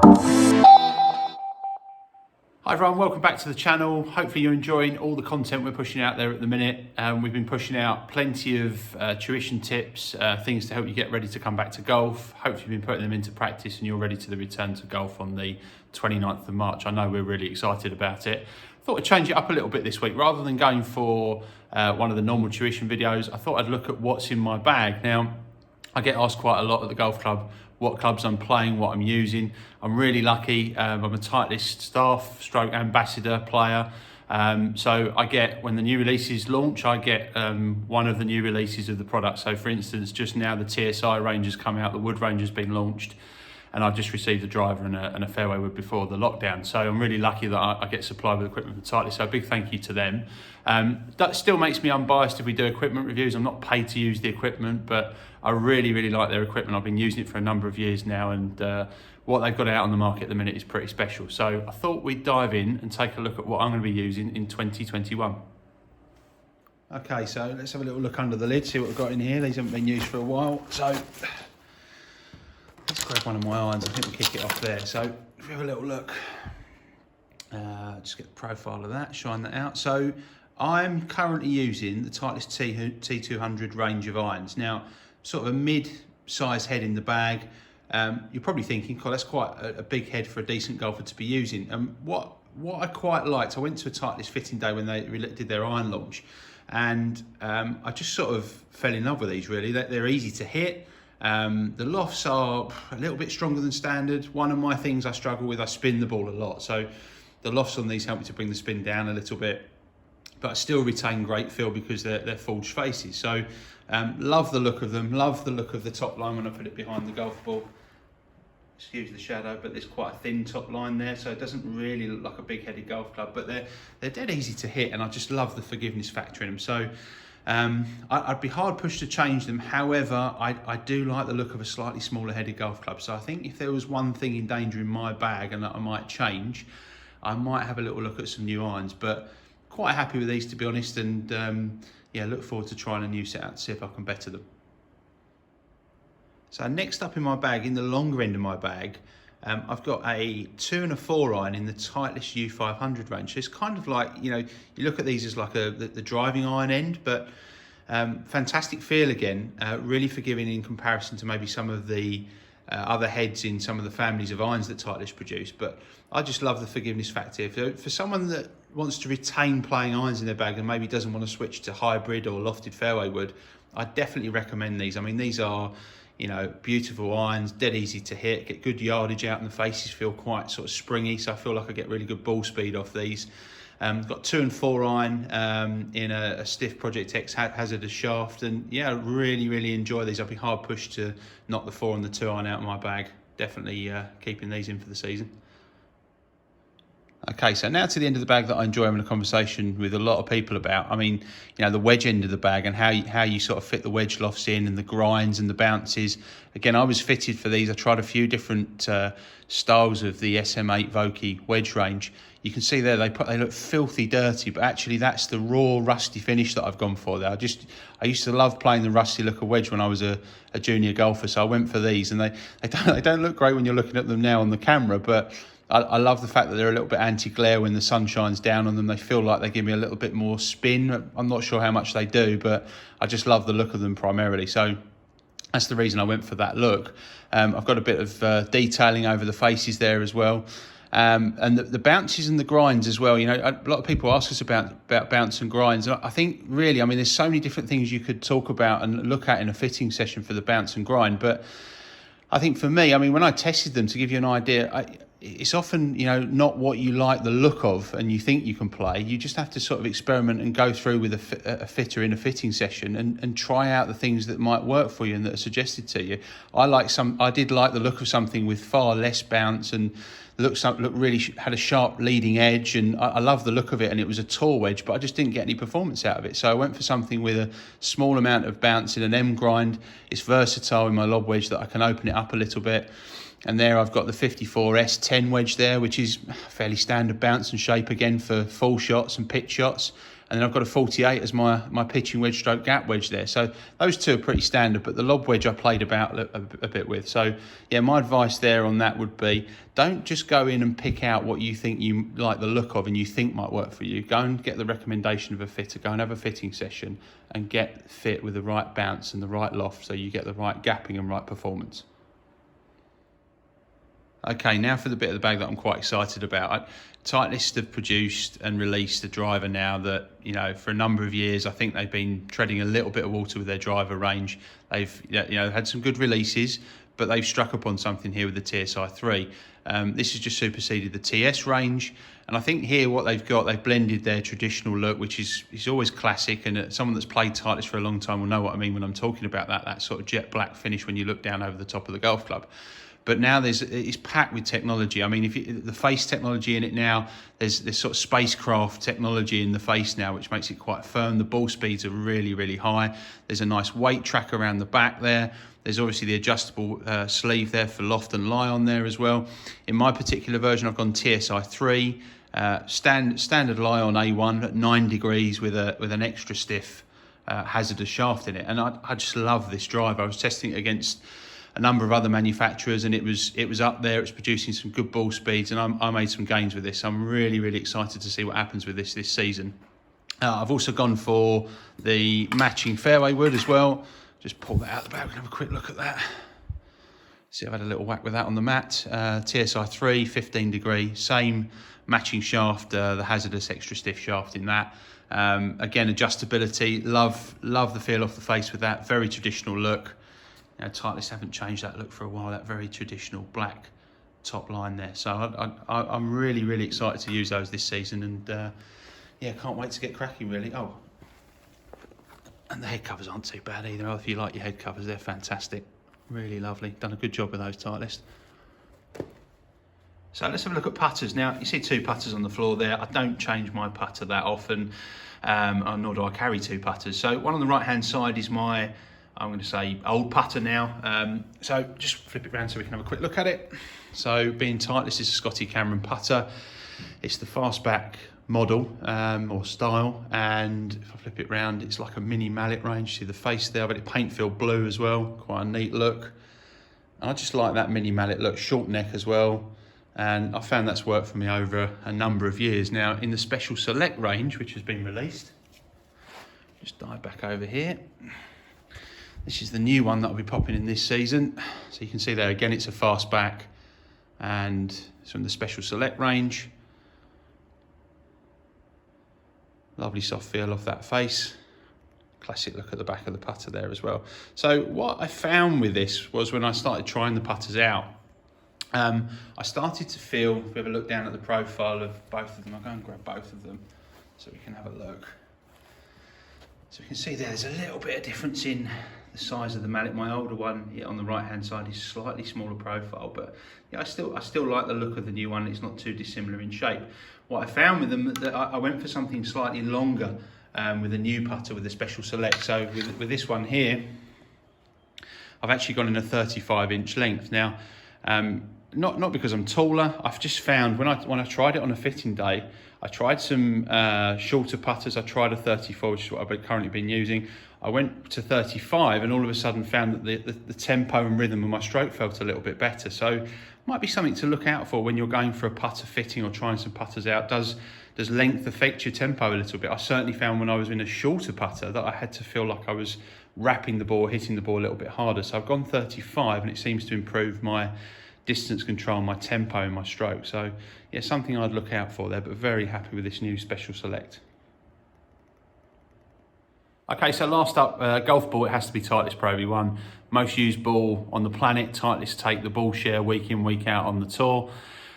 Hi everyone, welcome back to the channel. Hopefully you're enjoying all the content we're pushing out there at the minute. We've been pushing out plenty of tuition tips, things to help you get ready to come back to golf. Hopefully you've been putting them into practice and you're ready to the return to golf on the 29th of March. I know we're really excited about it. Thought I'd change it up a little bit this week. Rather than going for one of the normal tuition videos, I thought I'd look at what's in my bag. Now, I get asked quite a lot at the golf club what clubs I'm playing, what I'm using. I'm really lucky. I'm a Titleist staff stroke ambassador player. So I get, when the new releases launch, I get one of the new releases of the product. So for instance, just now the TSI range has come out, the wood range has been launched, and I've just received a driver and a fairway wood before the lockdown. So I'm really lucky that I get supplied with equipment from Titleist. So a big thank you to them. That still makes me unbiased if we do equipment reviews. I'm not paid to use the equipment, but I really, really like their equipment. I've been using it for a number of years now, and what they've got out on the market at the minute is pretty special. So I thought we'd dive in and take a look at what I'm going to be using in 2021. Okay, so let's have a little look under the lid, see what we've got in here. These haven't been used for a while. So let's grab one of my irons. I think we'll kick it off there. So if we have a little look, just get the profile of that, shine that out. So I'm currently using the Titleist T200 range of irons. Now, sort of a mid-size head in the bag. You're probably thinking, "God, that's quite a big head for a decent golfer to be using." What I quite liked, I went to a Titleist fitting day when they did their iron launch, and I just sort of fell in love with these. Really, they're easy to hit. The lofts are a little bit stronger than standard. One of my things I struggle with, I spin the ball a lot, so the lofts on these help me to bring the spin down a little bit, but I still retain great feel because they're forged faces. So love the look of them, love the look of the top line when I put it behind the golf ball. Excuse the shadow, but there's quite a thin top line there, so it doesn't really look like a big-headed golf club, but they're dead easy to hit, and I just love the forgiveness factor in them. So I'd be hard pushed to change them. However, I do like the look of a slightly smaller headed golf club. So I think if there was one thing in danger in my bag and that I might change, I might have a little look at some new irons, but quite happy with these, to be honest, and yeah, look forward to trying a new setup to see if I can better them. So next up in my bag, in the longer end of my bag, I've got a 2 and a 4 iron in the Titleist U500 range. So it's kind of like, you look at these as like the driving iron end, but fantastic feel again, really forgiving in comparison to maybe some of the other heads in some of the families of irons that Titleist produce. But I just love the forgiveness factor. For someone that wants to retain playing irons in their bag and maybe doesn't want to switch to hybrid or lofted fairway wood, I definitely recommend these. I mean, these are, beautiful irons, dead easy to hit, get good yardage out, and the faces feel quite sort of springy, so I feel like I get really good ball speed off these. Got 2 and 4 iron in a stiff Project X hazardous shaft, and yeah, really, really enjoy these. I'd be hard pushed to knock the 4 and the 2 iron out of my bag. Definitely keeping these in for the season. Okay, so now to the end of the bag that I enjoy having a conversation with a lot of people about. I mean, the wedge end of the bag and how you sort of fit the wedge lofts in, and the grinds and the bounces. Again, I was fitted for these. I tried a few different styles of the SM8 Vokey wedge range. You can see there they look filthy dirty, but actually that's the raw rusty finish that I've gone for there. I used to love playing the rusty look of wedge when I was a junior golfer, so I went for these, and they don't look great when you're looking at them now on the camera, but I love the fact that they're a little bit anti-glare when the sun shines down on them. They feel like they give me a little bit more spin. I'm not sure how much they do, but I just love the look of them primarily. So that's the reason I went for that look. I've got a bit of detailing over the faces there as well. And the bounces and the grinds as well. A lot of people ask us about bounce and grinds. And I think really, there's so many different things you could talk about and look at in a fitting session for the bounce and grind. But I think for me, when I tested them, to give you an idea, it's often, not what you like the look of and you think you can play. You just have to sort of experiment and go through with a fitter in a fitting session and try out the things that might work for you and that are suggested to you. I did like the look of something with far less bounce and looked really had a sharp leading edge, and I love the look of it, and it was a tall wedge, but I just didn't get any performance out of it. So I went for something with a small amount of bounce in an M grind. It's versatile in my lob wedge that I can open it up a little bit. And there I've got the 54S10 wedge there, which is fairly standard bounce and shape again for full shots and pitch shots. And then I've got a 48 as my pitching wedge stroke gap wedge there. So those two are pretty standard, but the lob wedge I played about a bit with. So yeah, my advice there on that would be, don't just go in and pick out what you think you like the look of and you think might work for you. Go and get the recommendation of a fitter, go and have a fitting session and get fit with the right bounce and the right loft so you get the right gapping and right performance. Okay, now for the bit of the bag that I'm quite excited about. Titleist have produced and released a driver now that, you know, for a number of years, I think they've been treading a little bit of water with their driver range. They've, you know, had some good releases, but they've struck upon something here with the TSI 3. This has just superseded the TS range. And I think here what they've got, they've blended their traditional look, which is always classic. And someone that's played Titleist for a long time will know what I mean when I'm talking about that sort of jet black finish when you look down over the top of the golf club. But now it's packed with technology. I mean, the face technology in it now, there's sort of spacecraft technology in the face now, which makes it quite firm. The ball speeds are really, really high. There's a nice weight track around the back there. There's obviously the adjustable sleeve there for loft and lie on there as well. In my particular version, I've gone TSI 3, standard lie on A1 at 9 degrees with an extra stiff hazardous shaft in it. And I just love this drive. I was testing it against a number of other manufacturers, and it was up there. It's producing some good ball speeds, and I made some gains with this. I'm really, really excited to see what happens with this season. I've also gone for the matching fairway wood as well. Just pull that out the bag and have a quick look at that. See, I've had a little whack with that on the mat. TSI 3, 15 degree, same matching shaft, the hazardous extra stiff shaft in that. Again, adjustability, love the feel off the face with that. Very traditional look. You know, Titleist haven't changed that look for a while, that very traditional black top line there. So I'm really, really excited to use those this season, and yeah, can't wait to get cracking really. Oh, and the head covers aren't too bad either. If you like your head covers, they're fantastic. Really lovely. Done a good job with those, Titleist. So let's have a look at putters. Now, you see two putters on the floor there. I don't change my putter that often, nor do I carry two putters. So one on the right-hand side is my, I'm going to say, old putter now. So just flip it around so we can have a quick look at it. So being Titleist is a Scotty Cameron putter. It's the fastback model or style, and if I flip it round, it's like a mini mallet range. See the face there, but it paint filled blue as well. Quite a neat look. And I just like that mini mallet look, short neck as well. And I found that's worked for me over a number of years. Now in the Special Select range, which has been released, just dive back over here. This is the new one that I'll be popping in this season. So you can see there, again, it's a fastback, and it's from the Special Select range. Lovely soft feel off that face. Classic look at the back of the putter there as well. So what I found with this was when I started trying the putters out, I started to feel, if we have a look down at the profile of both of them, I'll go and grab both of them so we can have a look. So you can see there's a little bit of difference in the size of the mallet. My older one on the right hand side is slightly smaller profile, but yeah, I still like the look of the new one. It's not too dissimilar in shape. What I found with them, that I went for something slightly longer with a new putter with a Special Select. So with this one here, I've actually gone in a 35-inch length. Now, not because I'm taller. I've just found when I tried it on a fitting day, I tried some shorter putters. I tried a 34, which is what I've currently been using. I went to 35 and all of a sudden found that the tempo and rhythm of my stroke felt a little bit better. So might be something to look out for when you're going for a putter fitting or trying some putters out. Does length affect your tempo a little bit? I certainly found when I was in a shorter putter that I had to feel like I was wrapping the ball, hitting the ball a little bit harder. So I've gone 35 and it seems to improve my distance control, my tempo and my stroke. So yeah, something I'd look out for there, but very happy with this new Special Select. Okay, so last up, golf ball, it has to be Titleist Pro V1. Most used ball on the planet. Titleist take the ball share week in, week out on the tour.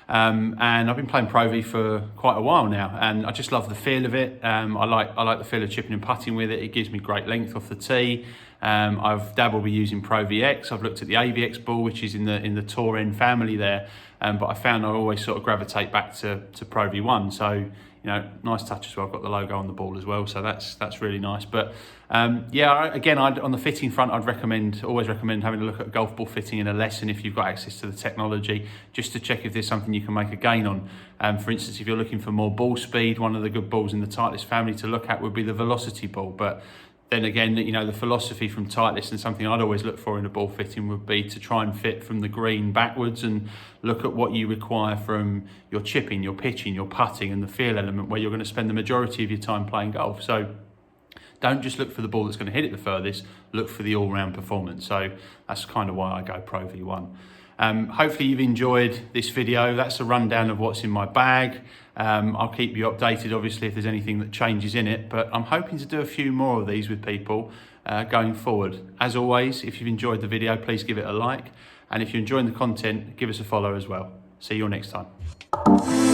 And I've been playing Pro V for quite a while now, and I just love the feel of it. I like the feel of chipping and putting with it. It gives me great length off the tee. I've dabbled with using Pro VX. I've looked at the AVX ball, which is in the Tour N family there, but I found I always sort of gravitate back to Pro V1. So you know, nice touch as well. I've got the logo on the ball as well, so that's really nice. But yeah, again, on the fitting front, I'd always recommend having a look at golf ball fitting in a lesson if you've got access to the technology, just to check if there's something you can make a gain on. For instance, if you're looking for more ball speed, one of the good balls in the Titleist family to look at would be the velocity ball. But then again, you know, the philosophy from Titleist, and something I'd always look for in a ball fitting, would be to try and fit from the green backwards and look at what you require from your chipping, your pitching, your putting, and the feel element, where you're going to spend the majority of your time playing golf. So don't just look for the ball that's going to hit it the furthest, look for the all-round performance. So that's kind of why I go Pro V1. Hopefully you've enjoyed this video. That's a rundown of what's in my bag. I'll keep you updated, obviously, if there's anything that changes in it, but I'm hoping to do a few more of these with people going forward. As always, if you've enjoyed the video, please give it a like. And if you're enjoying the content, give us a follow as well. See you all next time.